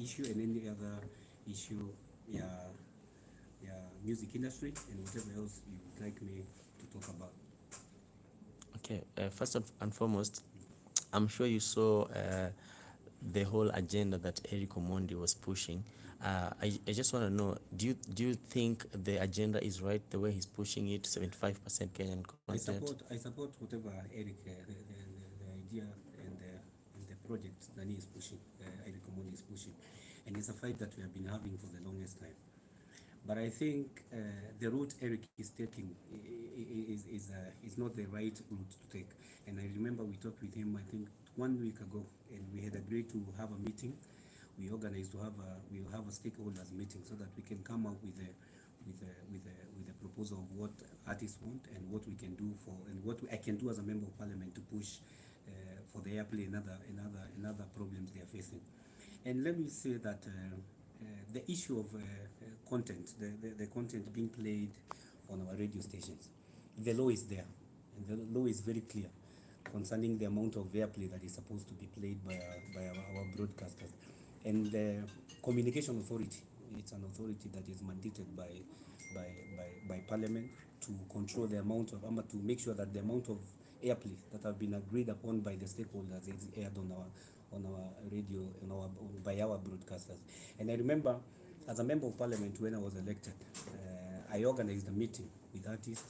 issue and any other issue, yeah, music industry and whatever else you would like me to talk about. Okay, first and foremost, I'm sure you saw the whole agenda that Eric Omondi was pushing. I just want to know, do you think the agenda is right the way he's pushing it, 75% Kenyan content? I support whatever Eric, the idea and the project that he is pushing, Eric Omondi is pushing, and it's a fight that we have been having for the longest time. But I think the route Eric is taking is not the right route to take. And I remember we talked with him, I think 1 week ago, and we had agreed to have a meeting. We organized to have a stakeholders meeting so that we can come up with a proposal of what artists want and what we can do for, and what I can do as a member of parliament to push for the Airplay and other problems they are facing. And let me say that the issue of content, the content being played on our radio stations, the law is there, and the law is very clear concerning the amount of airplay that is supposed to be played by our broadcasters. And the communication authority, it's an authority that is mandated by parliament to control the amount of, to make sure that the amount of airplay that have been agreed upon by the stakeholders is aired on our radio, by our broadcasters. And I remember, as a member of parliament, when I was elected, I organized a meeting with artists,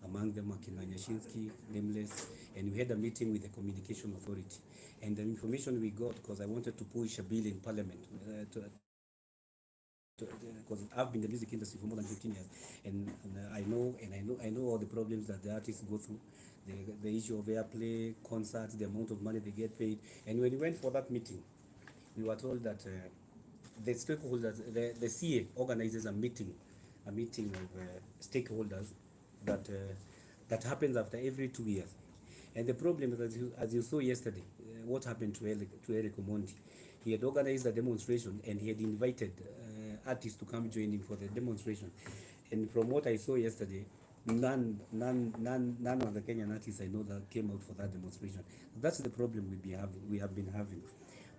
among them Akina Nyashinsky, Nameless, and we had a meeting with the communication authority. And the information we got, because I wanted to push a bill in parliament, because I've been in the music industry for more than 15 years, and I know all the problems that the artists go through, the issue of airplay, concerts, the amount of money they get paid. And when we went for that meeting, we were told that the stakeholders, the CA organizes a meeting of stakeholders that happens after every 2 years. And the problem is, as you saw yesterday, what happened to Eric Omondi. He had organized a demonstration and he had invited artists to come join him for the demonstration. And from what I saw yesterday, none of the Kenyan artists I know that came out for that demonstration. That's the problem we have been having,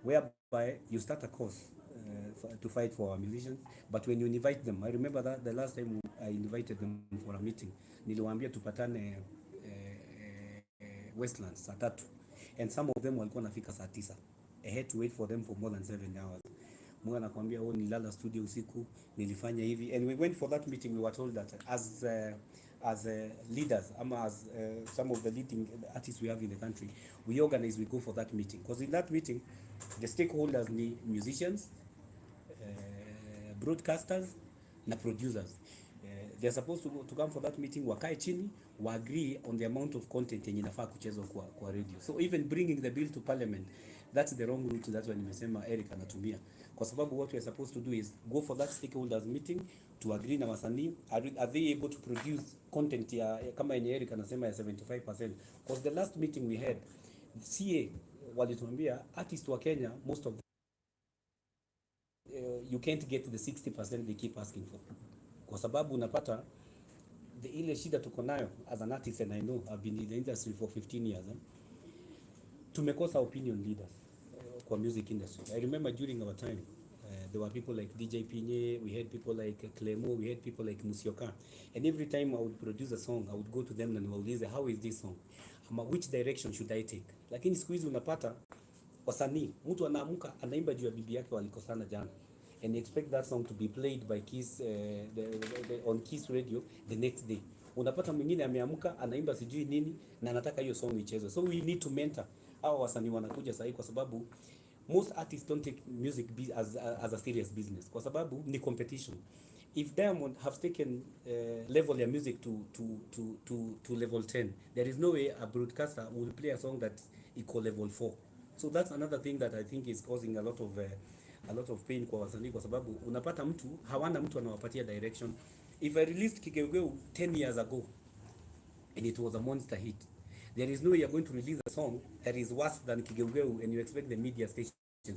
whereby you start a cause to fight for our musicians, but when you invite them, I remember that the last time I invited them for a meeting, niliwaambia tupatane Westlands saa 3, and some of them walikuwa nafika saa 9. I had to wait for them for more than 7 hours. Mwa nakwambia nilala studio usiku, nilifanya hivi, and we went for that meeting. We were told that as leaders, as some of the leading artists we have in the country, we organize, we go for that meeting, because in that meeting the stakeholders need musicians, broadcasters na producers. They're supposed to come for that meeting, wakae chini, wa agree on the amount of content yenye inafaa kuchezwa kwa radio. So even bringing the bill to parliament, that's the wrong route. That's when nimesema Eric anatumia, kwa sababu what we're supposed to do is go for that stakeholders meeting to agree na wasanii, are they able to produce content ya kama yenye Eric anasema ya 75%, because the last meeting we had, CA walituambia artists wa Kenya, most of you can't get to the 60% they keep asking for, kwa sababu unapata ile shida tuko nayo as an artist, and I know I've been in the industry for 15 years, tumekosa opinion leaders kwa music industry. I remember during our time there were people like DJ Pinye, we had people like Clemo, we had people like Musyoka, and every time I would produce a song, I would go to them and waulize, how is this song, which direction should I take? Lakini siku hizi unapata wasanii, mtu anaamka anaimba juu ya bibi yake walikosana jana, and expect that song to be played by Kiss on Kiss radio the next day. Unapata mwingine ameamka anaimba sijui nini na anataka hiyo song ichezwe. So we need to mentor hao wasanii wanakuja sahi, kwa sababu most artists don't take music as a serious business, kwa sababu ni competition. If Diamond have taken level ya music to level 10, there is no way a broadcaster will play a song that equal level 4. So that's another thing that I think is causing a lot of pain kwa wasanii, kwa sababu unapata hawana mtu anawapatia direction. If I released Kigeugeu 10 years ago and it was a monster hit, there is no way you're going to release a song that is worse than Kigeugeu and you expect the media stations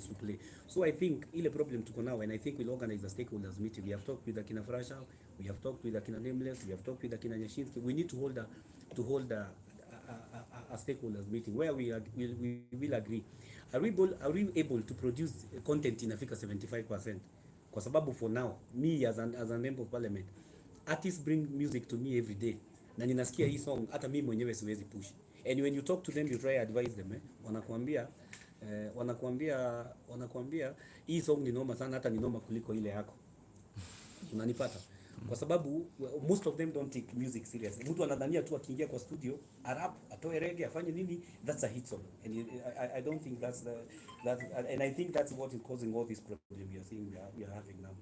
to play. So I think ile problem tuko now, and I think we'll organize a stakeholders meeting. We have talked with Akina Frasha, we have talked with Akina Nameless, we have talked with Akina Nyashinsky. We need to hold a stakeholders meeting where we will agree, are we able to produce content inafika 75%? Kwa sababu for now me as a member of parliament, artists bring music to me every day, na ninasikia hii song hata mimi mwenyewe siwezi push, and when you talk to them, you try advise them, wanakuambia hii song ni noma sana, hata ni noma kuliko ile yako. Unanipata? Kwa sababu most of them don't take music serious. Mtu anadhania tu akiingia kwa studio, rap, atoe reggae, afanye nini, that's a hit song. And I don't think that's and I think that's what is causing all this problem we are seeing we are having now.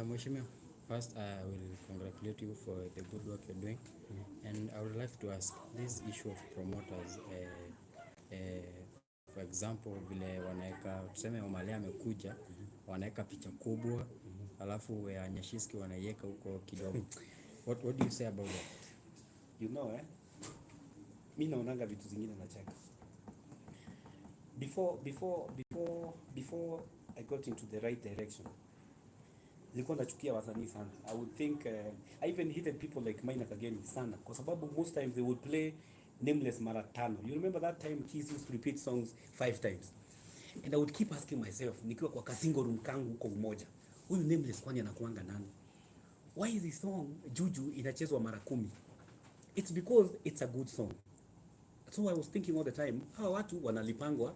Mheshimiwa, first I will congratulate you for the good work you're doing. And I would like to ask this issue of promoters, for example, vile wanaeka tuseme Omale amekuja, wanaeka picha kubwa, alafu Nyashinski wanaiweka huko kidogo. What do you say about that? You know, mimi naonanga vitu zingine na cheka. Before I got into the right direction, nilikuwa nachukia wasanii sana. I would think I even hated people like Maina Kageni sana, kwa sababu most times they would play Nameless mara 5. You remember that time Keys used to repeat songs 5 times? And I would keep asking myself, nikiwa kwa kasingo room kangu huko Umoja, huyu Nameless kwani anakuanga nani? Why is this song Juju inachezwa mara 10? It's because it's a good song. So I was thinking all the time, hawa watu wanalipangwa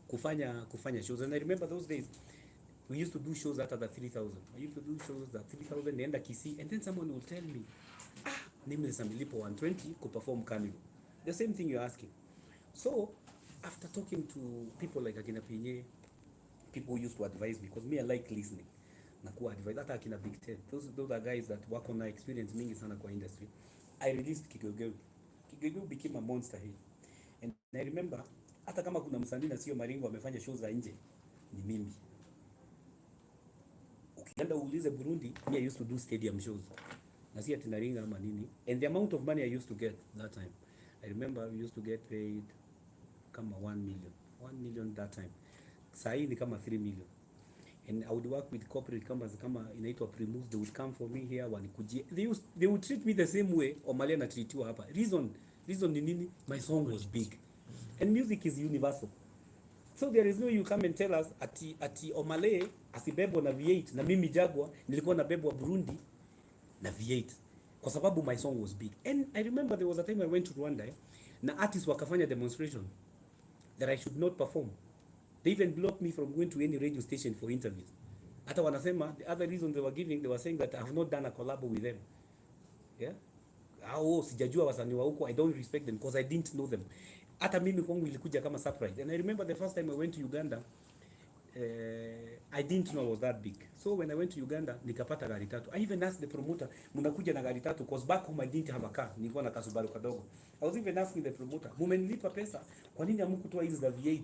kufanya shows. And I remember those days we used to do shows at the 3,000. I used to do shows at 3,000 naenda Kisii, and then someone will tell me, Nameless amelipo 120 kuperform Kanu. The same thing you're asking. So after talking to people like Akina Pinye, people used to advise me, because me I like listening. Nakuwa advise hata Akina Big Ted. Those are guys that work on experience mingi sana kwa industry. I released Kigogeu. Kigogeu became a monster hit. And I remember hata kama kuna msanii na sio Maringo amefanya shows za nje, ni mimi. Ukienda uulize Burundi, me I used to do stadium shows. Na si atinaringa ama nini. And the amount of money I used to get that time, I remember we used to get paid kama 1 million. 1 million that time. Saa hii ni kama 3 million. And I would work with corporate companies kama inaitwa Primus. They would come for me here, wanikujie. They would treat me the same way Omale na treatiwa hapa. Reason ni nini? My song was big. And music is universal. So there is no you come and tell us ati Omale asibebwa na V8 na mimi Jaguar nilikuwa nabebwa Burundi na V8 kwa sababu my song was big. And I remember there was a time I went to Rwanda na artists wakafanya demonstration that I should not perform. They even blocked me from going to any radio station for interviews. Hata wanasema the other reason they were giving, they were saying that I have not done a collab with them. Yeah? Sijajua wasanii wa huko, I don't respect them because I didn't know them. Hata mimi kwangu ilikuja kama surprise. And I remember the first time I went to Uganda, I didn't know I was that big. So when I went to Uganda, nikapata gari 3. I even asked the promoter, mnakuja na gari 3 because back home I didn't have a car. Nilikuwa na Kasubaru kadogo. I was even asking the promoter, mumenilipa pesa, kwa nini hamkutoa hizi za V8?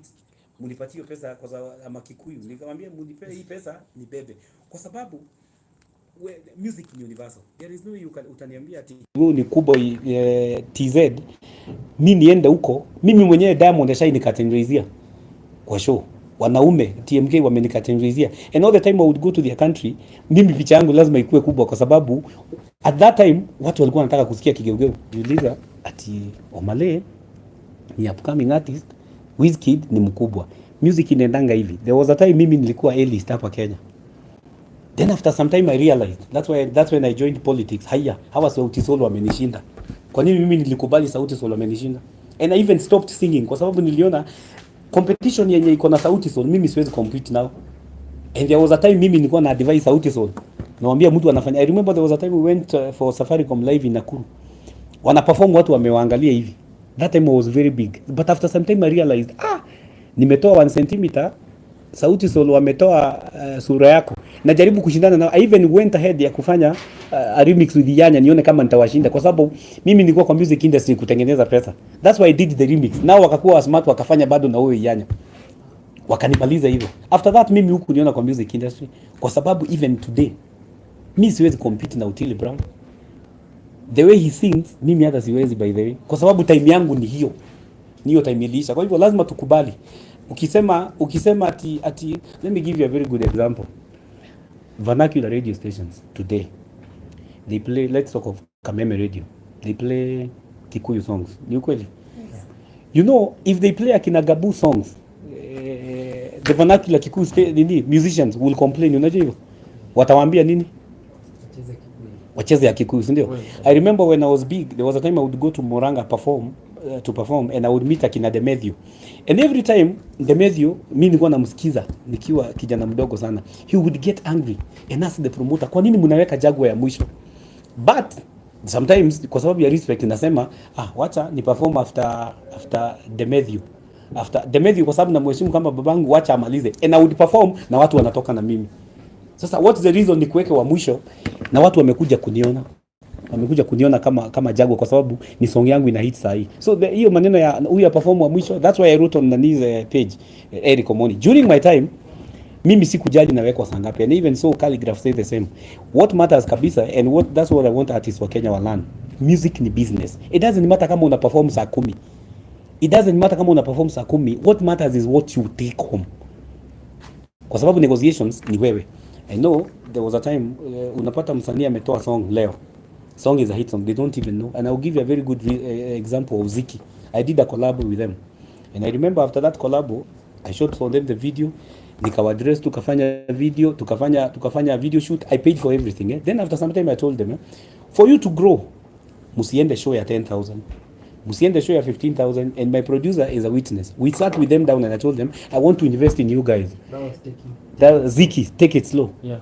Munipatie pesa kwa sababu Kikuyu. Nikamwambia munipe hii pesa nibebe. Kwa sababu music ni universal. There is no you can utaniambia ati wewe ni kubwa TZ. Mimi niende huko. Mimi mwenyewe Diamond Shine nikatengenezea kwa show. Wanaume TMK wamenikatengenezea. And all the time I would go to their country, mimi picha yangu lazima ikuwe kubwa kwa sababu at that time watu walikuwa wanataka kusikia Kigeugeu. Jiuliza ati Omale ni upcoming artist, Wizkid ni mkubwa. Music inaendanga hivi. There was a time mimi nilikuwa A-list hapa Kenya. Then after some time I realized that's when I joined politics. Hawa Sauti Sol wamenishinda. Kwa nini mimi nilikubali Sauti Sol wamenishinda? And I even stopped singing kwa sababu niliona competition yenye iko na Sauti Sol mimi siwezi compete now. And there was a time mimi nilikuwa na advise Sauti Sol. Naambia mtu anafanya. I remember there was a time we went for Safaricom live in Nakuru. Wana perform watu wamewaangalia hivi. That time was very big. But after some time I realized, nimetoa 1 centimeter, Sauti Sol wametoa sura yako. Najaribu kushindana na I even went ahead ya kufanya a remix with Yanya nione kama nitawashinda kwa sababu mimi nilikuwa kwa music industry kutengeneza pesa. That's why I did the remix. Now wakakuwa smart wakafanya bado na wewe Yanya. Wakanimaliza hivyo. After that mimi huku niona kwa music industry kwa sababu even today mimi siwezi compete na Otile Brown. The way he sings mimi hata siwezi by the way kwa sababu time yangu ni hiyo. Niyo time ilisha. Kwa hivyo lazima tukubali. Ukisema ati let me give you a very good example. Vernacular radio stations today, they play, let's talk of Kameme radio. They play Kikuyu songs. Ni ukweli? You know, if they play akina Gabu songs, the vernacular Kikuyu musicians will complain. Unajua hivyo? Watawaambia nini? Wacheze ya Kikuyu, si ndio? I remember when I was big, there was a time I would go to Murang'a to perform and I would meet akina Demethiu. And every time Demethiu, mimi nilikuwa namsikiza nikiwa kijana mdogo sana. He would get angry and ask the promoter, kwa nini mnaweka Jaguar ya mwisho? But sometimes kwa sababu ya respect nasema, wacha ni perform after Demethiu. After Demethiu kwa sababu namheshimu kama babangu, wacha amalize. And I would perform na watu wanatoka na mimi. Sasa what's the reason ni kuweke wa mwisho na watu wamekuja kuniona kama Jaguar kwa sababu ni song yangu ina hit sahi. So hiyo maneno ya huyu ya perform wa mwisho, that's why I wrote on Nani's page, Eric Omondi. During my time mimi sikujali nawekwa saa ngapi, and even so calligraph say the same. What matters kabisa, and that's what I want artists wa Kenya wa learn. Music ni business. It doesn't matter kama una perform saa 10. It doesn't matter kama una perform saa 10. What matters is what you take home. Kwa sababu negotiations ni wewe. I know there was a time unapata msanii ametoa song leo. Song is a hit song, they don't even know. And I'll give you a very good example of Ziki. I did a collab with them. And I remember after that collab, I shot for them the video. Nikawadress, tukafanya video shoot. I paid for everything. Then after some time I told them, for you to grow, musiende show ya 10,000. Musiende show ya 15,000. And my producer is a witness. We sat with them down and I told them, I want to invest in you guys. That was Ziki, take it slow. Yeah.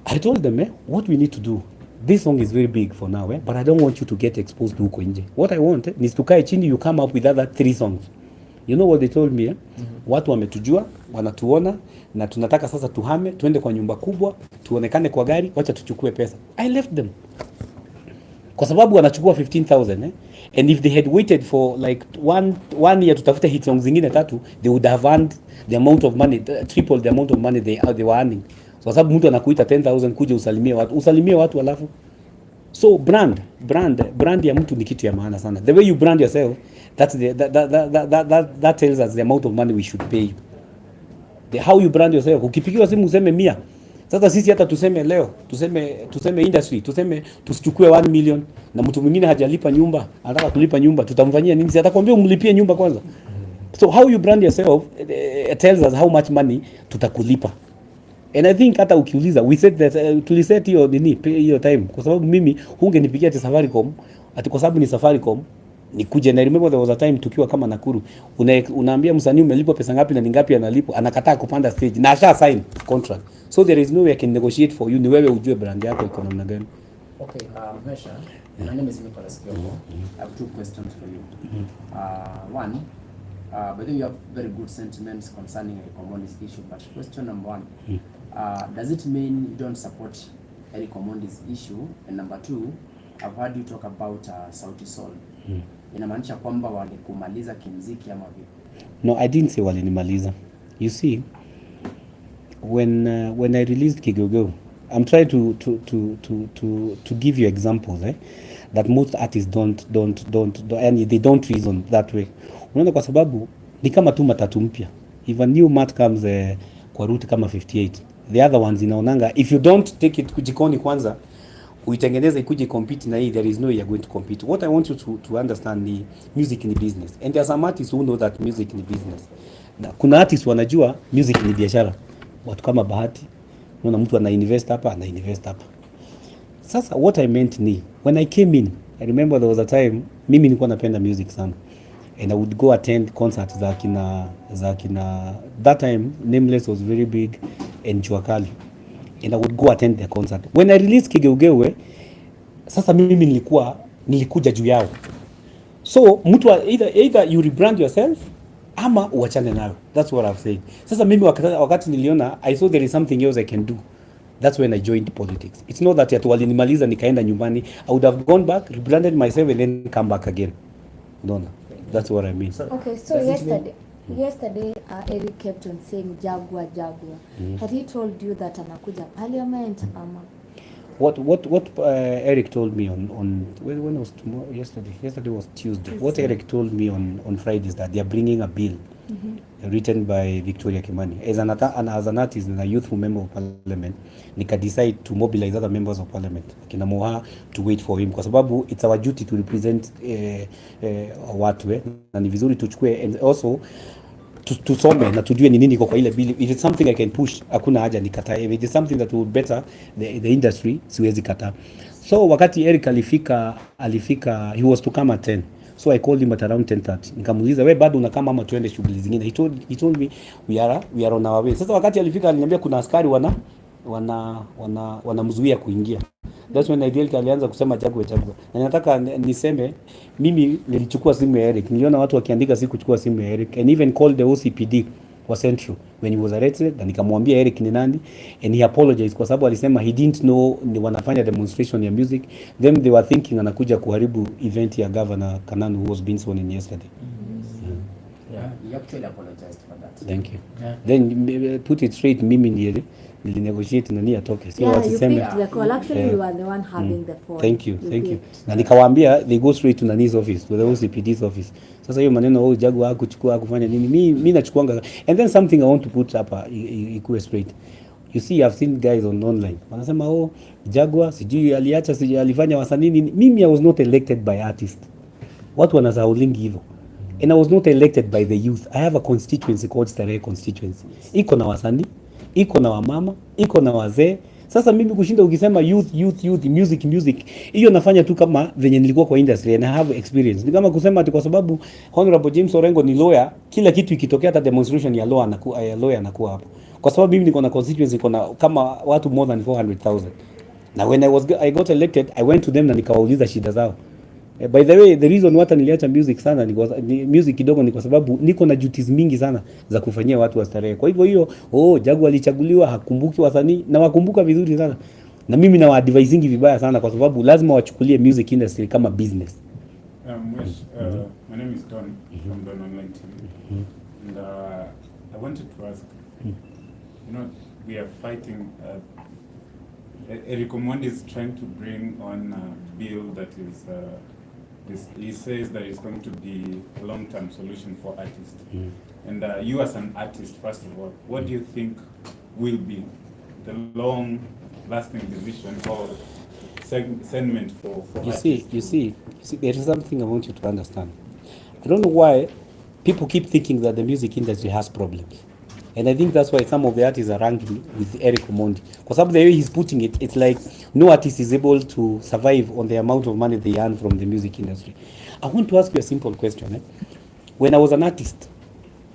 I told them, what we need to do. This song is very big for now, but I don't want you to get exposed to huko nje. What I want is tukae chini, you come up with other 3 songs. You know what they told me? Watu wametujua, wanatuona, na tunataka sasa tuhame, tuende kwa nyumba kubwa, tuonekane kwa gari, wacha tuchukue pesa. I left them. Kwa sababu wanachukua 15,000, and if they had waited for like one year tutafute hit songs zingine 3, they would have earned the amount of money, triple the amount of money they were earning. So sababu mtu anakuita 10,000 kuja usalimie watu alafu. So brand ya mtu ni kitu ya maana sana. The way you brand yourself, that tells us the amount of money we should pay you. How you brand yourself. Ukipigiwa simu useme 100. Sasa sisi hata tuseme leo, tuseme industry, tusichukue 1 million na mtu mwingine hajalipa nyumba, anataka kulipa nyumba, tutamfanyia nini? Si atakwambia umlipie nyumba kwanza. So how you brand yourself tells us how much money tutakulipa. And I think hata ukiuliza, we said that tuliset hiyo time kwa sababu mimi hungenipigia ati Safaricom ati kwa sababu ni Safaricom nikuje. Na remember there was a time tukiwa kama Nakuru, unaambia msanii umelipa pesa ngapi na ni ngapi analipo, anakataa kupanda stage na asha sign contract. So there is no way I can negotiate for you. Ni wewe ujue brand yako iko namna gani. Okay, Mesha, my name is Nicholas Kioko. I have 2 questions for you. One, but then you have very good sentiments concerning Eric Omondi's issue. But question number 1, does it mean you don't support Eric Omondi's issue? And number 2, I've heard you talk about Sauti Sol. Inamaanisha kwamba walikumaliza kimziki ama vipi? No, I didn't say walinimaliza. You see, when I released Kigogo, I'm trying to give you examples that most artists don't and they don't reason that way. Unaona, kwa sababu ni kama tu matatu mpya. If a new mat comes kwa route kama 58, the other ones inaonanga if you don't take it kujikoni kwanza uitengeneze ikuje compete na hii, there is no way you're going to compete. What I want you to understand ni music ni business, and there are some artists who know that music ni business. Na kuna artists wanajua music ni biashara. Watu kama Bahati, unaona mtu ana invest hapa. Sasa what I meant ni when I came in, I remember there was a time mimi nilikuwa napenda music sana, and I would go attend concerts za kina that time Nameless was very big and Juakali, and I would go attend their concert. When I released Kigeugeu, sasa mimi nilikuja juu yao. So mtu either you rebrand yourself ama uachane nayo. That's what I've said. Sasa mimi wakati niliona I saw there is something else I can do. That's when I joined politics. It's not that yatu walinimaliza nikaenda nyumbani. I would have gone back, rebranded myself and then come back again. No. That's what I mean. Okay, so yesterday Eric kept on saying Jaguar. Had he told you that anakuja parliament ama? What Eric told me on when was tomorrow? Yesterday was Tuesday. What Eric told me on Friday is that they are bringing a bill written by Victoria Kimani. As an artist and a youthful member of parliament, nika decide to mobilize other members of parliament kina Moha to wait for him, kwa sababu it's our duty to represent watu na ni vizuri tuchukue, and also tusome na tujue ni nini iko kwa ile bill. If it's something I can push, hakuna haja nikataa. If it is something that will better the industry, siwezi kataa. So wakati Eric alifika, he was to come at 10. So I called him at around 10:30. Nikamuuliza, wewe bado unakama ama tuende shughuli zingine? He told me we are on our way. Sasa wakati alifika aliniambia kuna askari wanamzuia kuingia. That's when alianza kusema Jaguar. Na nataka niseme mimi nilichukua simu ya Eric. Niliona watu wakiandika kuchukua simu ya Eric, and even called the OCPD wa Central when he was arrested, na nikamwambia Eric ni nani, and he apologized kwa sababu alisema he didn't know ni wanafanya demonstration ya music, then they were thinking anakuja kuharibu event ya Governor Kananu who was being sworn in yesterday. Yeah, he actually apologized for that. Thank you. Yeah. Then put it straight, mimi nili negotiate na nia toke. Sio wasiseme. Yeah, you picked the call. Actually, you are the one having the phone. Thank you. Na nikawaambia they go straight to Nani's office, to the OCPD's office. Sasa hiyo maneno Jaguar kuchukua kufanya nini? Mimi nachukuanga. And then something I want to put hapa ikuwe straight. You see, I've seen guys online. Wanasema Jaguar sijui aliacha sijui alifanya wasanii nini. Mimi I was not elected by artist. Watu wanasaulingi hivyo. And I was not elected by the youth. I have a constituency called Starehe constituency. Iko na wasanii, iko na wamama, iko na wazee. Sasa mimi kushinda ukisema youth music, hiyo nafanya tu kama venye nilikuwa kwa industry and I have experience. Ni kama kusema ati kwa sababu Honorable James Orengo ni lawyer, kila kitu ikitokea hata demonstration ya lawyer anakuwa hapo. Kwa sababu mimi niko na constituency, niko na kama watu more than 400,000. Na when I got elected, I went to them na nikawauliza shida zao. By the way, the reason wata niliacha music sana music kidogo ni kwa sababu niko na duties mingi sana za kufanyia watu wa Starehe. Kwa hivyo hiyo Jaguar alichaguliwa, hakumbuki wasanii na wakumbuka vizuri sana. Na mimi na advising vibaya sana kwa sababu lazima wachukulie music industry kama business. My name is Don from Don Online TV. And I wanted to ask, we are fighting Eric Omondi is trying to bring on a bill that he says that it's going to be a long-term solution for artists. And you as an artist, first of all, what do you think will be the long-lasting decision or segment for artists? You see, there is something I want you to understand. I don't know why people keep thinking that the music industry has problems. And I think that's why some of the artists are ranking with Eric Omondi. Because the way he's putting it, it's like no artist is able to survive on the amount of money they earn from the music industry. I want to ask you a simple question. When I was an artist,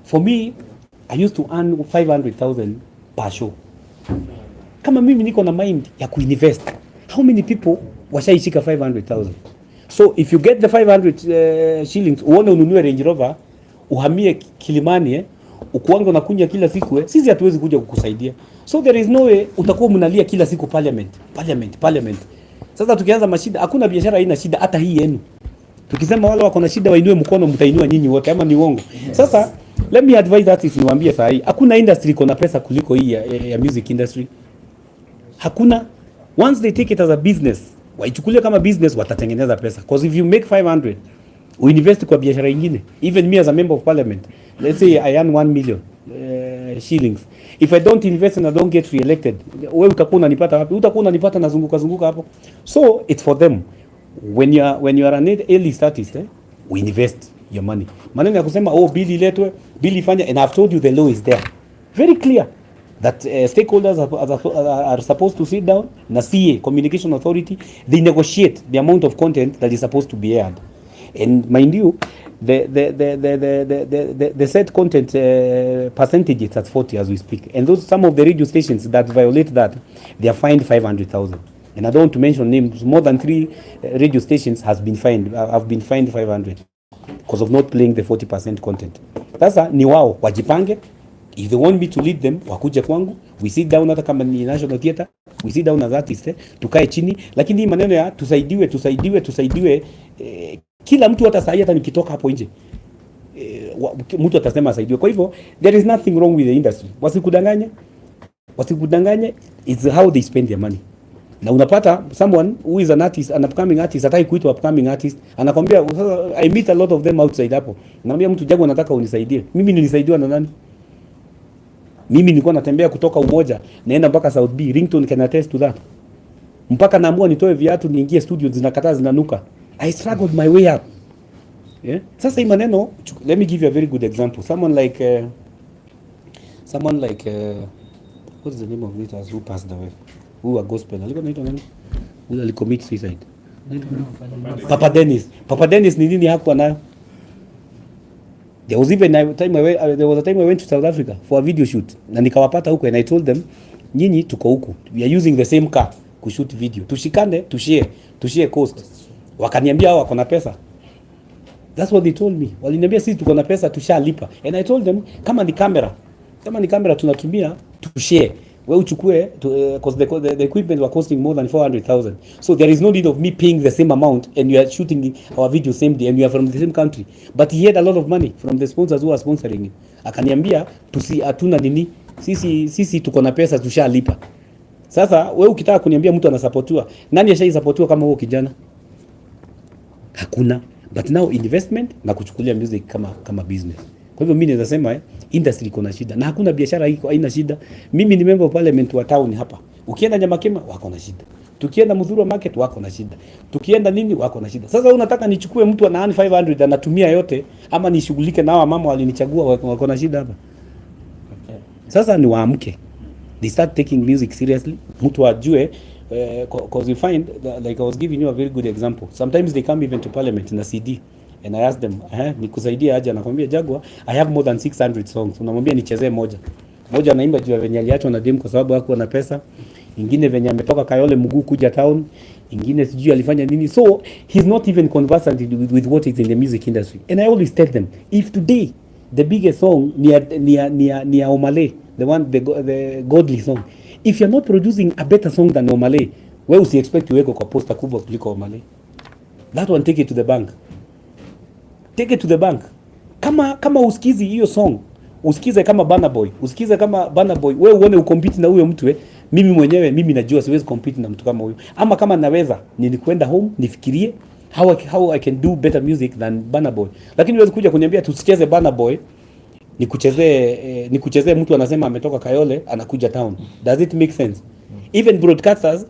for me, I used to earn 500,000 per show. Kama mimi niko na mind ya kuinvest, how many people washaishika 500,000? So if you get the 500 shillings, uone ununue Range Rover, uhamie Kilimani, ukuange unakunya kila siku, sisi hatuwezi kuja kukusaidia. So there is no way utakuwa mnalia kila siku parliament. Sasa tukianza mashida, hakuna biashara haina shida, hata hii yenu. Tukisema wale wako na shida wainue mkono, mtainua nyinyi wote, ama ni uongo? Sasa let me advise artists, niwaambie saa hii, hakuna industry iko na pesa kuliko hii ya music industry. Hakuna. Once they take it as a business, waichukulie kama business, watatengeneza pesa. Because if you make 500, uinvest kwa biashara nyingine. Even me as a member of parliament, let's say I earn 1 million shillings. If I don't invest and I don't get re-elected, wewe utakuwa unanipata wapi? Utakuwa unanipata nazunguka hapo. So it's for them. When you are an early artist, we invest your money. Maneno ya kusema bill iletwe, bill ifanye, and I've told you the law is there. Very clear that stakeholders are supposed to sit down na CA, Communication Authority, they negotiate the amount of content that is supposed to be aired. And mind you, the set content percentage is at 40 as we speak. And some of the radio stations that violate that, they are fined 500,000. And I don't want to mention names. More than 3 radio stations have been fined 500 because of not playing the 40% content. Sasa ni wao wajipange. If they want me to lead them, wakuje kwangu. We sit down hata kama ni National Theatre. We sit down as artists, tukae chini. Lakini hii maneno ya tusaidiwe kila mtu hata sahi, hata nikitoka hapo nje mtu atasema asaidiwe. Kwa hivyo there is nothing wrong with the industry. Wasikudanganye. It's how they spend their money. Na unapata someone who is an artist, an upcoming artist, hataki kuitwa upcoming artist, anakwambia I meet a lot of them outside hapo. Naambia mtu Jaguar, nataka unisaidie. Mimi nilisaidiwa na nani? Mimi nilikuwa natembea kutoka Umoja naenda mpaka South B. Ringtone can attest to that. Mpaka naamua nitoe viatu niingie studio, zinakataa, zinanuka. I struggled my way up. Yeah? Sasa hii maneno, let me give you a very good example. Someone like what is the name of it who passed away? Who a gospel. Alikuwa anaitwa nani? Who alicommit suicide? Papa Dennis. Papa Dennis ni nini hakuwa nayo? There was a time I went to South Africa for a video shoot. Na nikawapata huko and I told them, nyinyi tuko huku. We are using the same car kushoot video. Tushikane, tushare cost. Wakaniambia hao wako na pesa. That's what they told me. Waliniambia sisi tuko na pesa, tushalipa. And I told them, kama ni kamera tunatumia, tushare. Wewe uchukue because the equipment were costing more than 400,000. So there is no need of me paying the same amount and you are shooting our video same day and you are from the same country. But he had a lot of money from the sponsors who are sponsoring it. Akaniambia hatuna nini, sisi tuko na pesa, tushalipa. Sasa wewe ukitaka kuniambia mtu anasupportiwa, nani ashaisapotiwa kama huo kijana? Hakuna. But now investment na kuchukulia music kama business. Kwa hivyo mimi naweza sema industry iko na shida na hakuna biashara iko haina shida. Mimi ni member of parliament wa town hapa. Ukienda Nyamakema wako na shida. Tukienda Mudhurwa market wako na shida. Tukienda nini wako na shida. Sasa unataka nichukue mtu ana 500 anatumia yote ama nishughulike na hawa mama walinichagua wako na shida hapa. Okay. Sasa ni waamke. They start taking music seriously. Mtu ajue because you find like I was giving you a very good example. Sometimes they come even to parliament in a CD. And I ask them, nikusaidia aje? Anakwambia Jaguar, I have more than 600 songs. Unamwambia nichezee moja. Moja anaimba juu ya venye aliachwa na dem kwa sababu hakuwa na pesa. Ingine venye ametoka Kayole mguu kuja town. Ingine sijui alifanya nini. So he's not even conversant with what is in the music industry. And I always tell them, if today the biggest song ni Omale, the godly song. If you're not producing a better song than Omale, wewe usi expect uweko kwa poster kubwa kuliko Omale. That one, take it to the bank. Take it to the bank. Kama usikizi hiyo song, usikize kama Burna Boy, wewe uone ukompete na huyo mtu mimi mwenyewe najua siwezi compete na mtu kama huyo. Ama kama naweza, nilikwenda home nifikirie how I can do better music than Burna Boy. Lakini huwezi kuja kuniambia tusicheze Burna Boy, nikuchezee mtu anasema ametoka Kayole anakuja town. Does it make sense? Even broadcasters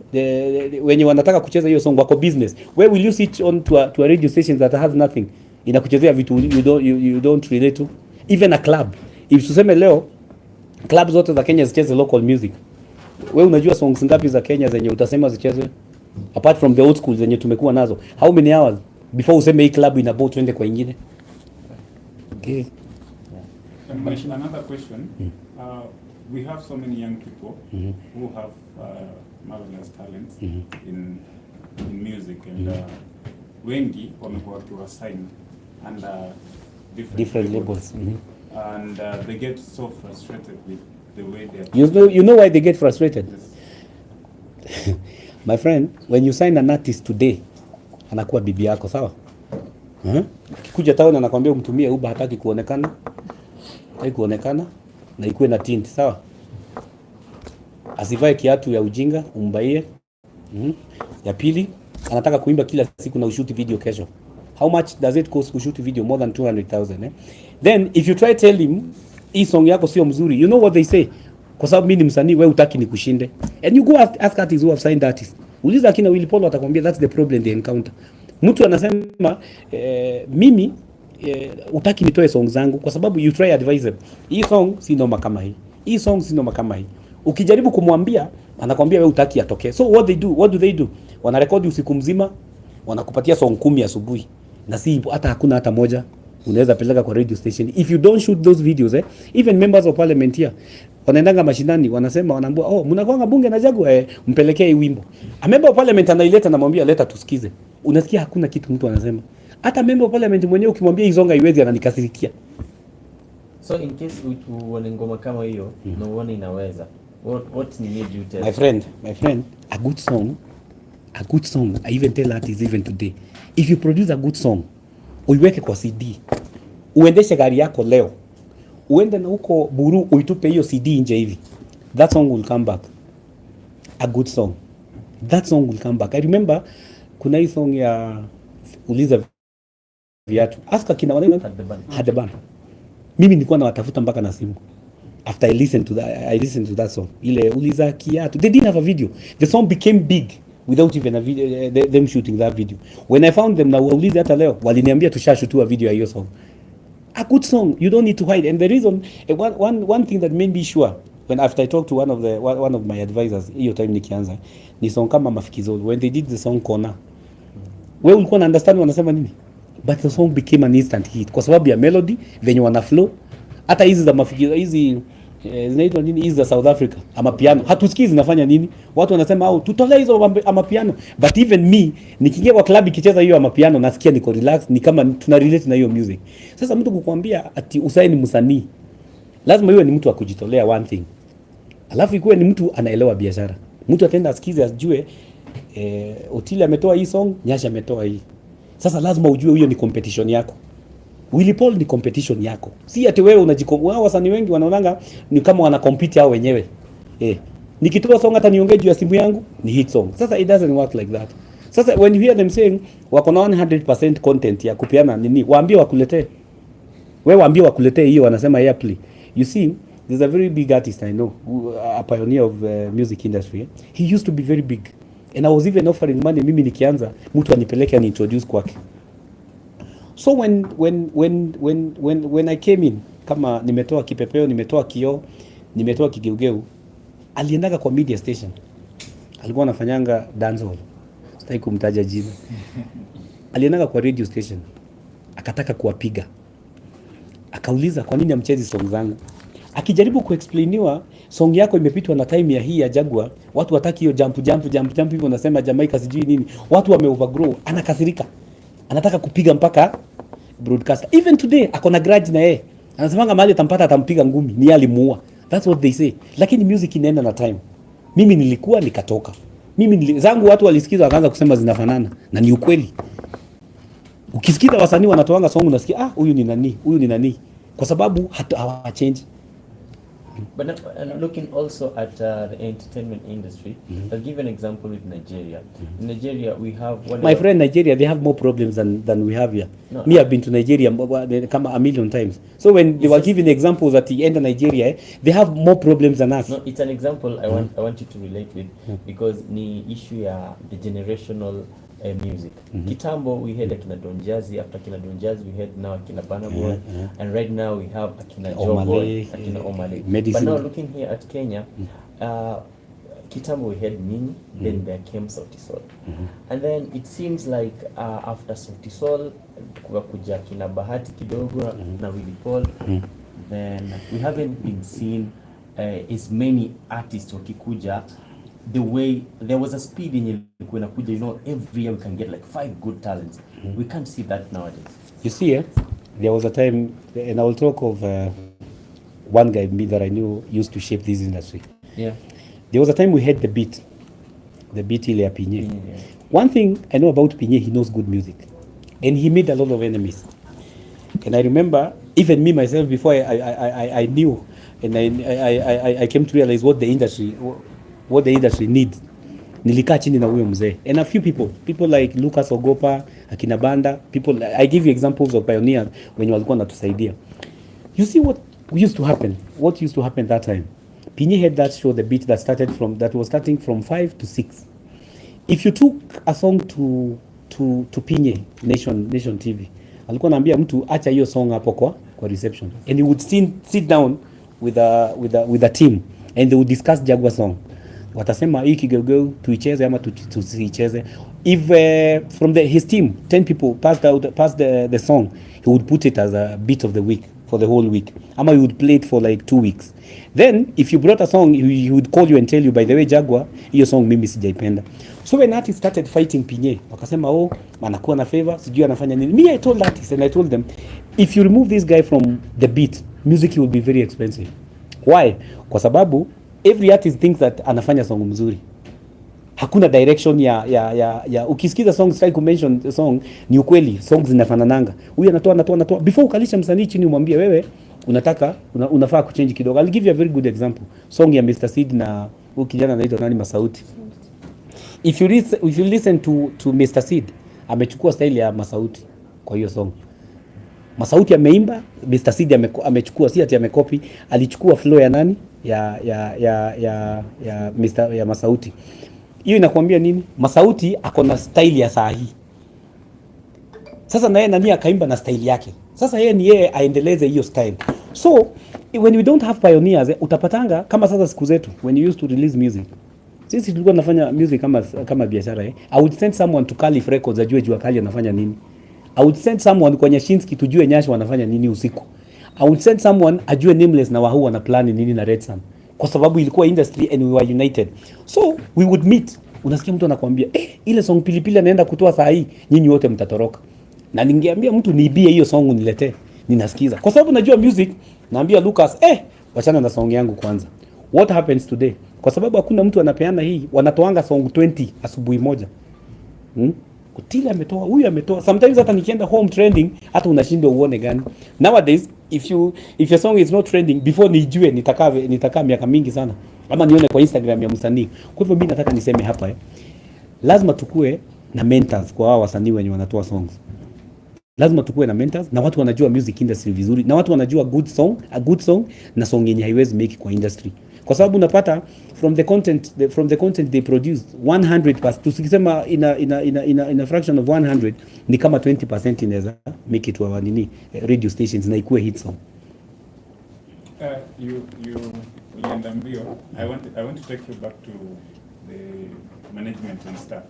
wenye wanataka kucheza hiyo song wako business. Where will you sit on to a radio station that has nothing? Inakuchezea vitu you don't relate to. Even a club, if tuseme leo club zote za Kenya zicheze local music, wewe unajua songs ngapi za Kenya zenye utasema zichezwe apart from the old school zenye tumekuwa nazo? How many hours before useme hii club ina boat twende kwa nyingine? Okay. Another question. We have so many young people who have marvelous talents in music and wengi wamekuwa wakiwasign under different labels. And they get so frustrated with the way they are. You know why they get frustrated? Yes. My friend, when you sign an artist today, anakuwa bibi yako, sawa? Kikuja town anakuambia umtumie Uber, hataki kuonekana. Na ikuwe na tint, sawa? Asivae kiatu ya ujinga, umbaie. Ya pili, anataka kuimba kila siku na ushoot video kesho. How much does it cost to shoot video? More than 200,000. Then if you try tell him hii song yako sio mzuri, you know what they say? Kwa sababu mimi ni msanii, wewe hutaki nikushinde. And you go ask artists who have signed artists. Uliza kina Willy Paul atakwambia that's the problem they encounter. Mtu anasema mimi hutaki nitoe song zangu kwa sababu you try advise them. Hii song si noma kama hii. Hii song si noma kama hii. Ukijaribu kumwambia anakwambia wewe hutaki atokee. So what do they do? Wanarekodi usiku mzima, wanakupatia song 10 asubuhi. Na si hata hakuna hata moja unaweza peleka kwa radio station. If you don't shoot those videos, even members of parliament here wanaendanga mashinani, wanasema wanaambia mnakwanga bunge na Jaguar, mpelekee hii wimbo. A member of parliament anaileta na mwambia leta tusikize. Unasikia hakuna kitu mtu anasema. Hata member of parliament mwenyewe ukimwambia izonga iwezi ananikasirikia. So in case uone ngoma kama hiyo na uone inaweza, what need you tell? My friend, a good song, I even tell artists even today, if you produce a good song, uiweke kwa CD, uendeshe gari yako leo, uende na huko Buru uitupe hiyo CD nje hivi, that song will come back. A good song. that song will come back. I remember kuna hii song ya uliza viatu, aska kina wale had the band. Mimi nilikuwa nawatafuta mpaka na simu. After I listened to that song, ile uliza kiatu, they didn't have a video. The song became big without even a video, them shooting that video. When I found them, na uliza hata leo waliniambia tushashutua video ya hiyo song. A good song, you don't need to hide. And the reason, one thing that made me sure, when after I talked to one of my advisors, hiyo time nikianza, ni song kama Mafikizolo, when they did the song Kona, wewe ulikuwa na understand wanasema nini? But the song became an instant hit kwa sababu ya melody, venye wana flow. Hata hizi za Mafikizolo, hizi zinaitwa nini, hizi za South Africa ama piano, hatusikii zinafanya nini. Watu wanasema au tutolee hizo ama piano, but even me nikiingia kwa club ikicheza hiyo ama piano nasikia niko relax, ni kama tuna relate na hiyo music. Sasa mtu kukuambia ati usaini msanii, lazima iwe ni mtu wa kujitolea one thing, alafu ikuwe ni mtu anaelewa biashara. Mtu atenda asikize ajue Otile ametoa hii song, Nyasha ametoa hii. Sasa lazima ujue hiyo ni competition yako. Willy Paul ni competition yako. Si ati wewe unajikomboa. Wasanii wengi wanaonanga ni kama wana compete hao wenyewe. Nikitoa song hata niongee juu ya simu yangu ni hit song. Sasa it doesn't work like that. Sasa when you hear them saying wako na 100% content ya kupeana nini, waambie wakuletee. Wewe waambie wakuletee hiyo, wanasema Airplay. You see, there's a very big artist I know, a pioneer of music industry. He used to be very big. And I was even offering money mimi nikianza mtu anipeleke ani introduce kwake. So when I came in, kama nimetoa kipepeo, nimetoa kioo, nimetoa kigeugeu, aliendaga kwa media station. Alikuwa anafanyanga dancehall. Sitaki kumtaja jina. Aliendaga kwa radio station. Akataka kuwapiga. Akauliza kwa nini amchezi song zangu. Akijaribu kuexplainiwa song yako imepitwa na time ya hii ya Jaguar, watu wataki hiyo jump hivyo, unasema Jamaica sijui nini. Watu wame overgrow, anakasirika. Anataka kupiga mpaka broadcaster. Even today akona grudge na yeye. Anasemanga mahali atampata atampiga ngumi, ni alimuua. That's what they say. Lakini music inaenda na time. Mimi nilikuwa nikatoka. Zangu watu walisikiza wakaanza kusema zinafanana, na ni ukweli. Ukisikiza wasanii wanatoanga song unasikia huyu ni nani? Huyu ni nani? Kwa sababu hawa change. But looking also at the entertainment industry, I'll give an example with Nigeria. In Nigeria, we have... My friend, Nigeria, they have more problems than we have here. No, Me, I've been to Nigeria come a million times. So when they were giving examples at the end of Nigeria, they have more problems than us. No, it's an example I want you to relate with, because ni issue ya the generational music. Kitambo we had Akina Don Jazzy, after Akina Don Jazzy we had now Akina Banabol, and right now we have Akina Jaguar, Akina Omale. But now looking here at Kenya, Kitambo we had Nini, then there came Sauti Sol. And then it seems like after Sauti Sol kuja Akina Bahati kidogo na Willy Paul, then we haven't been seen as many artists wakikuja the way there was a speed in ilikuwa inakuja, every year we can get like 5 good talents. We can't see that nowadays. You see, there was a time, and I will talk of one guy that I knew used to shape this industry. Yeah. There was a time we had the beat ile ya Pinye. Yeah. One thing I know about Pinye, he knows good music, and he made a lot of enemies. And I remember, even me myself, before I knew, and I came to realize what the industry needs. Nilikaa chini na huyo mzee. And a few people like Lucas Ogopa, Akina Banda, I give you examples of pioneers when walikuwa natusaidia. You see what used to happen? What used to happen that time? Pinye had that show, the beat that was starting from 5 to 6. If you took a song to Pinye Nation TV, alikuwa anaambia mtu acha hiyo song hapo kwa reception, and he would sit down with a team and they would discuss Jaguar song. Watasema hii kigeugeu tuicheze ama tusiicheze. If from his team 10 people passed the song, he would put it as a beat of the week for the whole week, ama he would play it for like 2 weeks. Then if you brought a song, he would call you and tell you, by the way Jaguar, hiyo song mimi sijaipenda. So when artists started fighting Pinye, wakasema anakuwa na favor, sijui anafanya nini. Me, I told artists and I told them, if you remove this guy from the beat, music will be very expensive. Why? Kwa sababu every artist thinks that anafanya song mzuri. Hakuna direction ya ukisikiza songs, try to mention the song, ni ukweli songs zinafanananga. Huyu anatoa before ukalisha msanii chini umwambie wewe unafaa kuchange kidogo. I'll give you a very good example. Song ya Mr. Seed na kijana anaitwa nani Masauti. if you listen to Mr. Seed, amechukua style ya Masauti kwa hiyo song. Masauti ameimba, Mr. Seed amechukua, si ati amekopi, alichukua flow ya nani? Ya Masauti. Hiyo inakuambia nini? Masauti ako na style ya saa hii. Sasa na yeye nani akaimba na style yake. Sasa yeye aendeleze hiyo style. So when we don't have pioneers, utapatanga kama sasa siku zetu when you used to release music. Sisi tulikuwa tunafanya music kama biashara I would send someone to Calif Records ajue Jua Kali anafanya nini. I would send someone kwa Nyashinski tujue Nyash wanafanya nini usiku. I would send someone ajue Nameless na Wahoo wana plan nini na Red Sun. Kwa sababu ilikuwa industry and we were united. So we would meet. Unasikia mtu anakuambia ile song Pilipili anaenda kutoa saa hii, nyinyi wote mtatoroka. Na ningeambia mtu niibie hiyo song uniletee, ninasikiza. Kwa sababu najua music, naambia Lucas, wachana na song yangu kwanza. What happens today? Kwa sababu hakuna mtu anapeana hii, wanatoanga song 20 asubuhi moja. Kutila ametoa, huyu ametoa. Sometimes hata nikienda home trending, hata unashindwa uone gani. Nowadays, if your song is not trending, before nijue nitakaa miaka mingi sana. Ama nione kwa Instagram ya msanii. Kwa hivyo mimi nataka niseme hapa lazima tukue na mentors kwa hao wasanii wenye wanatoa songs. Lazima tukue na mentors na watu wanajua music industry vizuri na watu wanajua a good song na song yenye haiwezi make kwa industry. Kwa sababu unapata from the content they produce 100%, tukisema in a fraction of 100 ni kama 20% inaweza make it to radio stations na ikuwe hit song. You ulienda mbio. I want to take you back to the management and staff.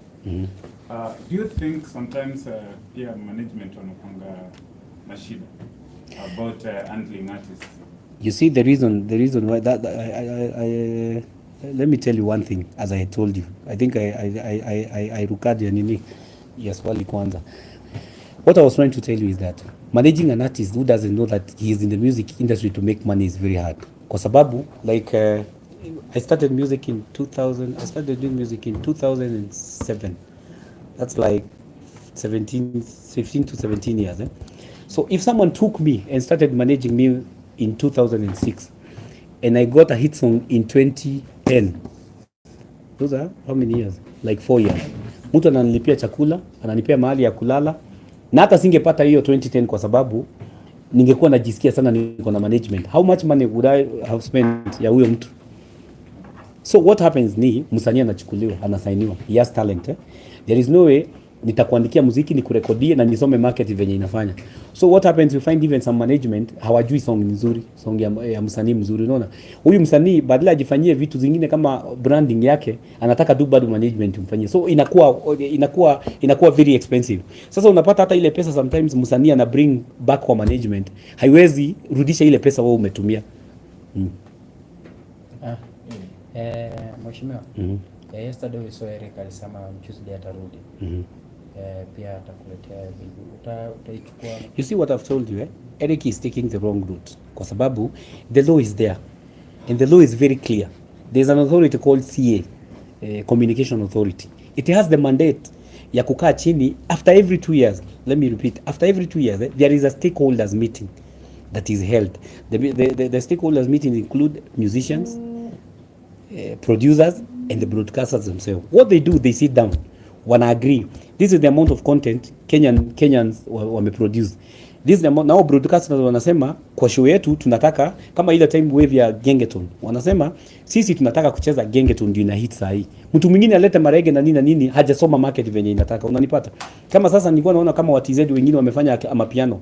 Do you think sometimes management wanakuanga na shida about handling artists? You see the reason why that let me tell you one thing, as I told you. I think I rukadia nini ya swali kwanza. What I was trying to tell you is that managing an artist who doesn't know that he is in the music industry to make money is very hard. Kwa sababu I started music in 2000. I started doing music in 2007. That's like 15 to 17 years. So if someone took me and started managing me in 2006 and I got a hit song in 2010, those are how many years? Like 4 years. Mtu ananilipia chakula, ananipea mahali ya kulala, na hata singepata hiyo 2010 kwa sababu ningekuwa najisikia sana niko na management. How much money would I have spent ya huyo mtu? So what happens ni msanii anachukuliwa, anasainiwa, he has talent. There is no way nitakuandikia muziki nikurekodie na nisome market venye inafanya. So what happens, you find even some management hawajui song nzuri, song ya msanii mzuri, unaona? Huyu msanii badala ajifanyie vitu zingine kama branding yake, anataka tu bado management umfanyie. So inakuwa very expensive. Sasa unapata hata ile pesa sometimes msanii ana bring back kwa management, haiwezi rudisha ile pesa wewe umetumia. Mheshimiwa, yesterday we saw Eric alisema Tuesday atarudi. Pia atakuletea utaichukua. You see what I've told you, Eric is taking the wrong route. Kwa sababu the law is there and the law is very clear. There's an authority called CA, Communication Authority. It has the mandate ya kukaa chini after every 2 years. Let me repeat, after every 2 years there is a stakeholders meeting that is held. The stakeholders meeting include musicians, producers and the broadcasters themselves. What they do, they sit down, wana agree, this is the amount of content Kenyans wameproduce. This is the amount. Now broadcasters wanasema kwa show yetu tunataka kama ile time wave ya Gengeton. Wanasema sisi tunataka kucheza Gengeton ndio ina hit saa hii. Mtu mwingine alete marege na nini hajasoma market venye inataka. Unanipata? Kama sasa nilikuwa naona kama WTZ wengine wamefanya amapiano.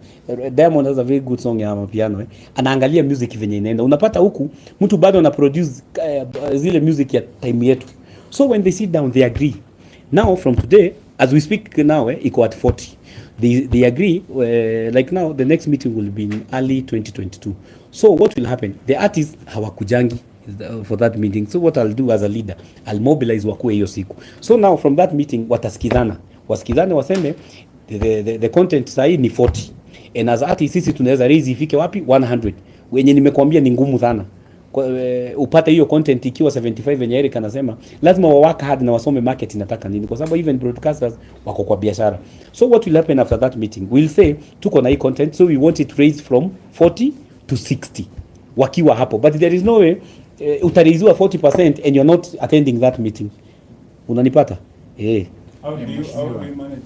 Diamond has a very good song ya amapiano. Anaangalia music venye inaenda. Unapata huku mtu bado ana produce zile music ya time yetu. So when they sit down they agree. Now from today as we speak now iko at 40. They agree, like now the next meeting will be in early 2022. So what will happen? The artists hawakujangi for that meeting. So what I'll do as a leader, I'll mobilize wakue hiyo siku. So now from that meeting wasikizane waseme the content sahi ni 40. And as artists sisi tunaweza raise ifike wapi? 100. Wenye nimekuambia ni ngumu sana. Upate hiyo content ikiwa 75 venye Eric anasema lazima work hard na wasome market inataka nini, kwa sababu even broadcasters wako kwa biashara. So what will happen after that meeting, we'll say tuko na hii content, so we want it raised from 40 to 60 wakiwa hapo, but there is no way utaraisiwa 40% and you're not attending that meeting. Unanipata? How do you manage?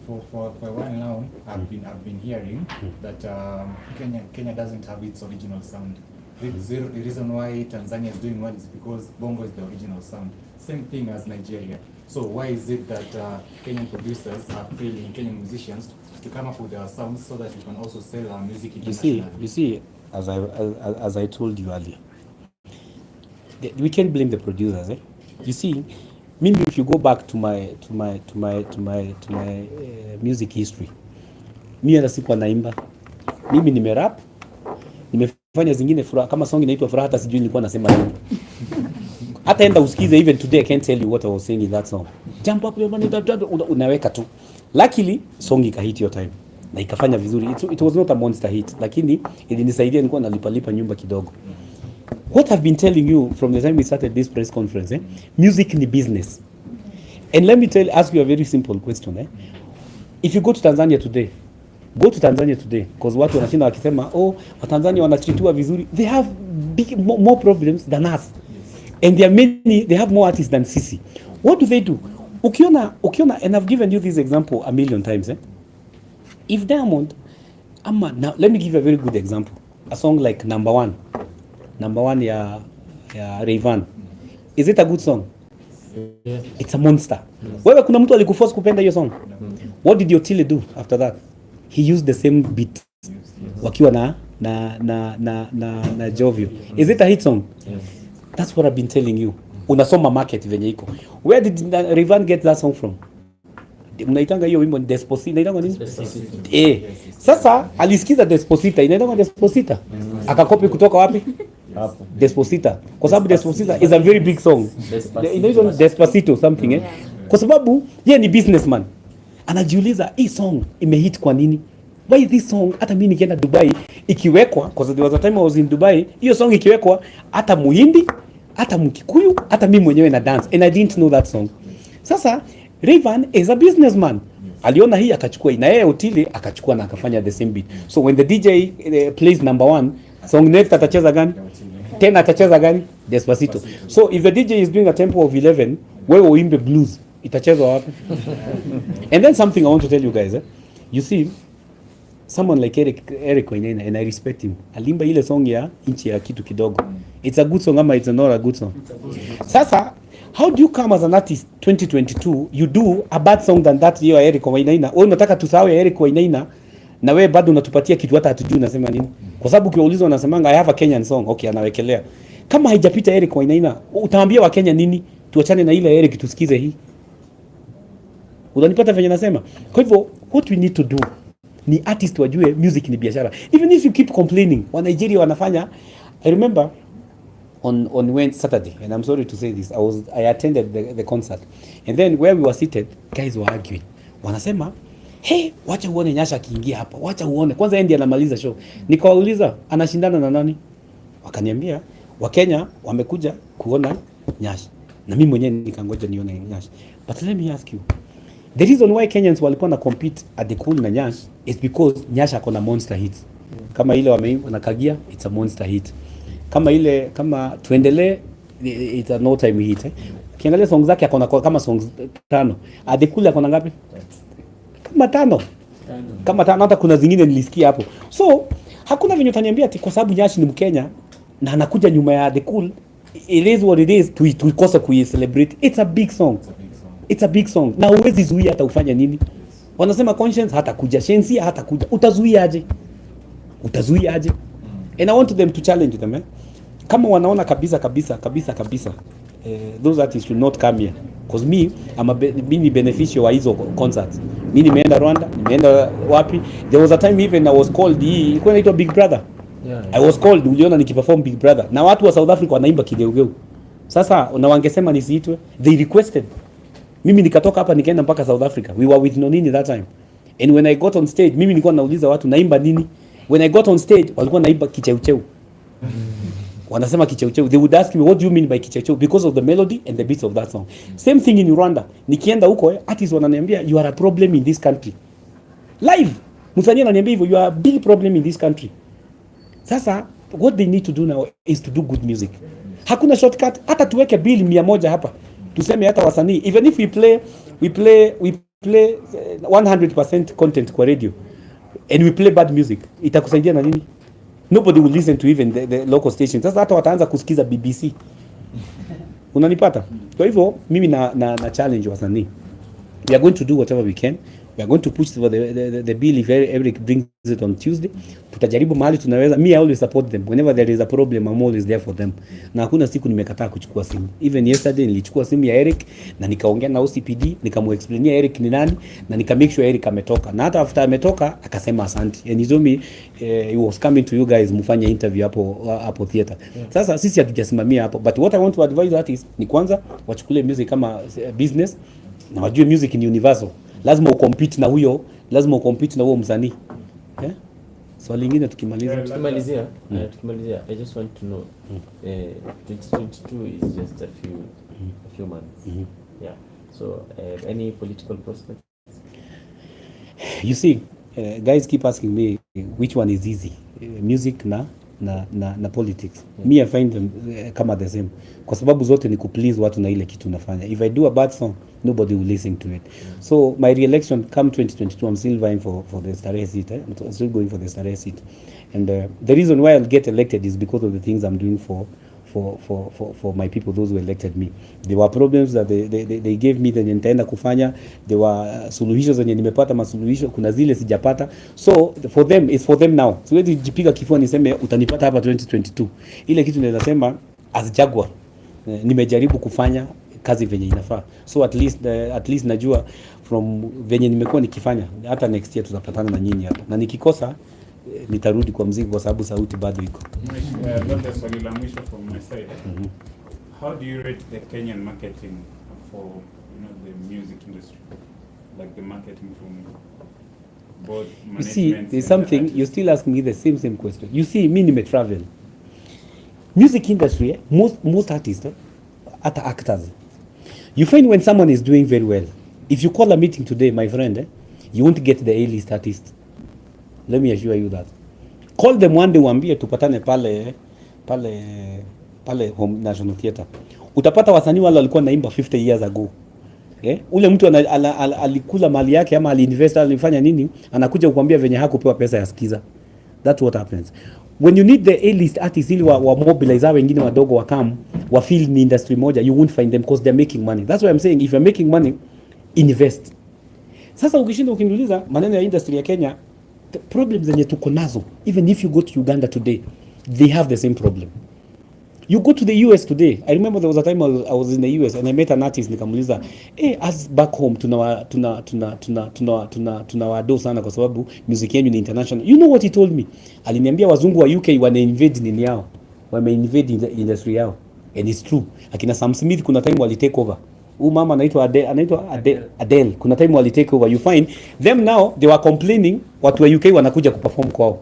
For a while now, I've been hearing that Kenya doesn't have its original sound. The reason why Tanzania is doing well is because Bongo is the original sound. Same thing as Nigeria. So why is it that Kenyan producers are failing Kenyan musicians to come up with their sounds so that we can also sell our music internationally? You see, as I told you earlier, we can't blame the producers. You see, maybe if you go back to my music history, mimi hata sikuwa naimba, mimi nimerap, nimefanya zingine furaha, kama song inaitwa furaha hata sijui nilikuwa nasema nini. Hata enda usikize, even today I can't tell you what I was saying in that song. Jump up, unaweka tu. Luckily song ikahit your time na ikafanya vizuri. It was not a monster hit, lakini ilinisaidia, nilikuwa nalipa nyumba kidogo. What I've been telling you from the time we started this press conference, music ni business. And let me ask you a very simple question. If you go to Tanzania today, because watu wanashinda wakisema, Watanzania wanatreatiwa vizuri. They have more problems than us. And they have more artists than sisi. What do? Ukiona, and I've given you this example a million times. If Diamond, now let me give you a very good example. A song like Number One ya Rayvanny. Is it a good song? Yes. It's a monster. Wewe kuna mtu alikuforce kupenda hiyo song? What did Otile do after that? He used the same beat. Wakiwa na Jovio. Is it a hit song? Yes. That's what I've been telling you. Unasoma market venye iko. Where did Rayvanny get that song from? Mnaitanga hiyo wimbo Despacito, inaitanga nini? Sasa alisikiza Despacito, inaitanga Despacito. Akakopi kutoka wapi? Hapo. Despacito. Kwa sababu Despacito is a very big song. Inaitwa Despacito something Kwa sababu yeye ni businessman. Anajiuliza hii song imehit kwa nini? Why this song hata mimi nikienda Dubai ikiwekwa, because there was a time I was in Dubai, hiyo song ikiwekwa hata Muhindi, hata Mkikuyu, hata mimi mwenyewe na dance, and I didn't know that song. Sasa Rayvanny is a businessman. Aliona hii akachukua, na yeye Otile akachukua na akafanya the same beat. So when the DJ plays Number One, song next atacheza gani? Tena atacheza gani? Despacito. So if the DJ is doing a tempo of 11, wewe uimbe blues, itachezwa wapi? And then something I want to tell you guys, you see, someone like Eric Wainaina, and I respect him, alimba ile song ya inchi ya kitu kidogo. It's a good song ama it's not a good song? Sasa, how do you come as an artist 2022, you do a bad song than that hiyo ya Eric Wainaina? Wewe unataka tusahau ya Eric Wainaina na wewe bado unatupatia kitu hata hatujui unasema nini? Kwa sababu ukiulizwa unasemanga I have a Kenyan song, okay, anawekelea. Kama haijapita Eric Wainaina, utaambia wa Kenya nini? Tuachane na ile Eric tusikize hii. Unanipata venye nasema? Kwa hivyo what we need to do ni artist wajue music ni biashara. Even if you keep complaining, wa Nigeria wanafanya. I remember on Wednesday, Saturday, and I'm sorry to say this, I attended the concert, and then where we were seated, guys were arguing. Wanasema, hey, wacha uone Nyasha akiingia hapa, wacha uone. Kwanza yeye ndiye anamaliza show. Nikawauliza, anashindana na nani? Wakaniambia, Wakenya wamekuja kuona Nyasha. Na mimi mwenyewe nikangoja nione Nyasha. But let me ask you, the reason why Kenyans walikuwa na compete at the Cool na Nyash is because Nyasha akona monster hits. Kama ile wanakagia, it's a monster hit. Kama tuendelee, it's a no time hit. Ukiangalia songs zake akona kama songs 5. At the Cool akona ngapi? Kama 5 hata kuna zingine nilisikia hapo. So, hakuna venye utaniambia ati kwa sababu Nyash ni Mkenya na anakuja nyuma ya The Cool, it is what it is, tuikose kuicelebrate. It's a big song. It's a big song. Na uwezi zuia hata ufanya nini? Wanasema conscience hata kuja, Shensia hata kuja. Utazuia aje? And I want them to challenge them. Kama wanaona kabisa those artists should not come here. Because me, mimi beneficiary wa hizo concerts. Mimi nimeenda Rwanda, nimeenda wapi? There was a time even I was called, ilikuwa inaitwa Big Brother. Yeah. I was called, uliona nikiperform Big Brother. Na watu wa South Africa wanaimba kigeugeu. Sasa na wangesema nisiitwe. They requested. Mimi nikatoka hapa nikaenda mpaka South Africa. We were with Nonini that time. And when I got on stage, mimi nilikuwa nauliza watu naimba nini? When I got on stage, walikuwa naimba kicheucheu. Wanasema kicheucheu. They would ask me, what do you mean by kicheucheu? Because of the melody and the beats of that song. Same thing in Rwanda. Nikienda huko, artists wananiambia, you are a problem in this country. Live. Msanii ananiambia hivyo, you are a big problem in this country. Sasa, what they need to do now is to do good music. Hakuna shortcut. Hata tuweke bill 100 hapa tuseme hata wasanii, even if we play 100% content kwa radio and we play bad music, itakusaidia na nini? Nobody will listen to even the local stations. Sasa hata wataanza kusikiza BBC. Unanipata? Kwa hivyo mimi na challenge wasanii. We are going to do whatever we can. We are going to push for the bill if Eric brings it on Tuesday. Tutajaribu mahali tunaweza. Me, I always support them. Whenever there is a problem, I'm always there for them. Na hakuna siku nimekataa kuchukua simu. Even yesterday nilichukua simu ya Eric na nikaongea na OCPD, nikamuexplainia Eric ni nani na nika make sure Eric ametoka. Na hata after ametoka akasema asante. And he told me he was coming to you guys mfanye interview hapo theater. Sasa sisi hatujasimamia hapo, but what I want to advise artists ni kwanza wachukue music kama business na wajue music ni universal. Lazima ucompete na huyo, lazima ucompete na huo msanii. Swali lingine tukimalizia, I just want to know 2022 is just a few months. Yeah. So any political prospect? You see, guys keep asking me which one is easy, music na politics. Me, I find them kama the same, kwa sababu zote ni kuplease watu na ile kitu nafanya. If I do a bad song, nobody will listen to it. So my re-election come 2022, I'm still vying for the Starehe seat. I'm still going for the Starehe seat, and the reason why I'll get elected is because of the things I'm doing for my people, those who elected me. There were problems that they gave me zenye nitaenda kufanya. There were suluhisho zenye nimepata, masuluhisho kuna zile sijapata. So for them, it's for them now. Siwezi jipiga kifua niseme utanipata hapa 2022. Ile kitu naweza sema as Jaguar nimejaribu kufanya kazi venye inafaa. So at least najua from venye nimekuwa nikifanya hata next year tutapatana na nyinyi hapa. Na nikikosa nitarudi kwa muziki kwa sababu sauti bado iko. Labda swali la mwisho from my side. How do you rate the Kenyan marketing for the music industry? Like the marketing from both management. You see, there's something you're still asking me the same question. You see, me nime travel. Music industry, most artists, ata actors. You find when someone is doing very well, if you call a meeting today, my friend, you won't get the A-list artist. Let me assure you that. Call them one day, waambie tupatane pale Home National Theatre. Utapata wasanii wale walikuwa naimba 50 years ago. Ule mtu alikula mali yake ama aliinvest, alifanya nini, anakuja kukuambia venye hakupewa pesa ya skiza. That's what happens. When you need the A-list artists ili wa mobilize wengine wadogo wakam wa film industry moja, you won't find them because they're making money. That's why I'm saying if you're making money, invest. Sasa ukishinda ukiniuliza maneno ya industry ya Kenya, the problems zenye tuko nazo, even if you go to Uganda today, they have the same problem. You go to the US today. I remember there was a time I was in the US and I met an artist, nikamuuliza, as back home tunawado sana kwa sababu music yenu ni international. You know what he told me? Aliniambia wazungu wa UK wana invade nini yao. Wame invade industry yao. And it's true. Akina Sam Smith kuna time wali take over. Huyu mama anaitwa Adele. Kuna time wali take over. You find them now, they were complaining watu wa UK wanakuja kuperform kwao.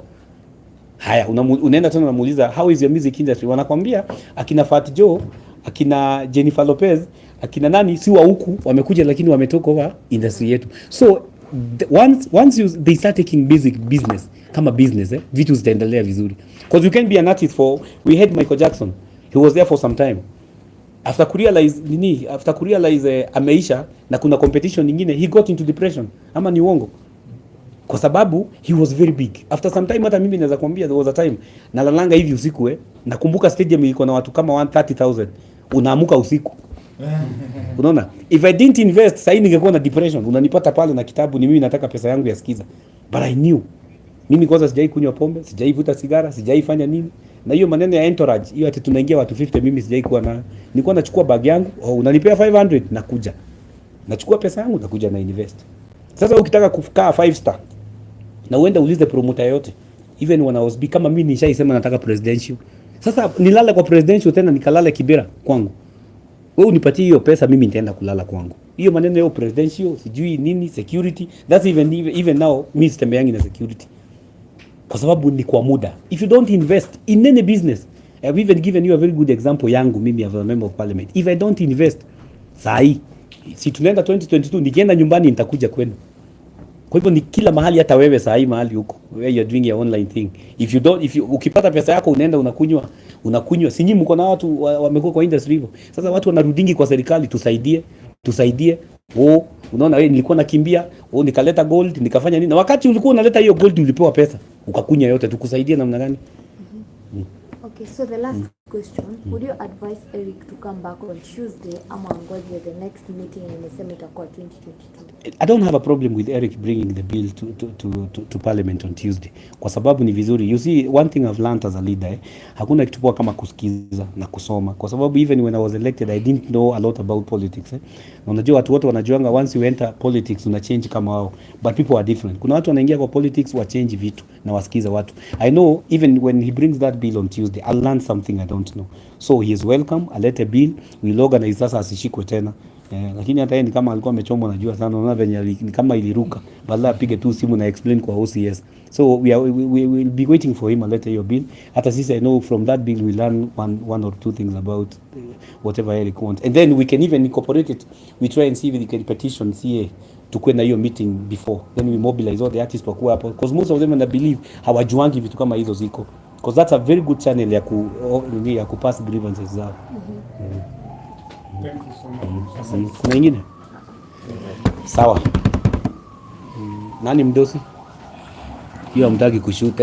Haya, unaenda tena unamuuliza how is your music industry? Wanakwambia akina Fat Joe, akina Jennifer Lopez, akina nani si wa huku wamekuja lakini wametoka over industry yetu. So once they start taking business kama business, vitu zitaendelea vizuri. Because you can be an artist we had Michael Jackson. He was there for some time. After kurealize ameisha na kuna competition nyingine, he got into depression. Ama ni uongo? Kwa sababu he was very big. After some time hata mimi naweza kuambia there was a time nalalanga hivi usiku nakumbuka stadium ilikuwa na watu kama 130,000. Unaamuka usiku. Unaona? If I didn't invest, sasa ningekuwa na depression. Unanipata pale na kitabu ni mimi nataka pesa yangu ya skiza. But I knew. Mimi kwanza sijai kunywa pombe, sijai vuta sigara, sijai fanya nini. Na hiyo maneno ya entourage, hiyo ati tunaingia watu 50 mimi sijai kuwa na. Nilikuwa nachukua bag yangu, unanipea 500 nakuja. Nachukua pesa yangu nakuja na invest. Sasa ukitaka kukaa 5 star na uende ulize promoter yote, even when I was big, kama mimi nishaisema nataka presidential. Sasa nilale kwa presidential tena nikalala Kibera kwangu. Wewe unipatie hiyo pesa mimi nitaenda kulala kwangu. Hiyo maneno ya presidential, sijui nini, security, that's even now mimi sitembeangi na security. Kwa sababu ni kwa muda. If you don't invest in any business, I've even given you a very good example yangu mimi as a member of parliament. If I don't invest, sahi si tunaenda 2022 nikienda nyumbani nitakuja kwenu. Kwa hivyo ni kila mahali, hata wewe saa hii mahali huko where you are doing your online thing, ukipata pesa yako unaenda unakunywa. Si nyinyi mko na watu wamekuwa kwa industry hivyo. Sasa watu wanarudingi kwa serikali, tusaidie. Unaona wewe, nilikuwa nakimbia, nikaleta gold, nikafanya nini? Na wakati ulikuwa unaleta hiyo gold ulipewa pesa, ukakunya yote, tukusaidie namna gani? Okay, so the last question, would you advise Eric to come back on Tuesday ama ngoje the next meeting imesema itakuwa 2022? I don't have a problem with Eric bringing the bill to parliament on Tuesday, kwa sababu ni vizuri. You see, one thing I've learned as a leader, hakuna kitu poa kama kusikiza na kusoma, kwa sababu even when I was elected I didn't know a lot about politics. Na unajua watu wote wanajuanga once you enter politics una change kama wao, but people are different. Kuna watu wanaingia kwa politics wa change vitu na wasikiza watu. I know even when he brings that bill on Tuesday I'll learn something I don't know. So he is welcome, alete bill, we'll organize sasa asishikwe tena. Lakini hata yeye ni kama alikuwa amechomwa, najua sana, unaona venye ni kama iliruka, badala apige tu simu na explain kwa OCS. So we will be waiting for him, alete your bill. Hata sisi, I know from that bill we learn one or two things about whatever Eric wants, and then we can even incorporate it. We try and see if we can petition CA tukue na hiyo meeting before, then we mobilize all the artists wakuwa hapo, because most of them I believe hawajuangi vitu kama hizo ziko, because that's a very good channel ya ku pass grievances zao. Thank you so much. Kuna ingine? Sawa. Nani mdosi? Hiyo hamtaki kushoot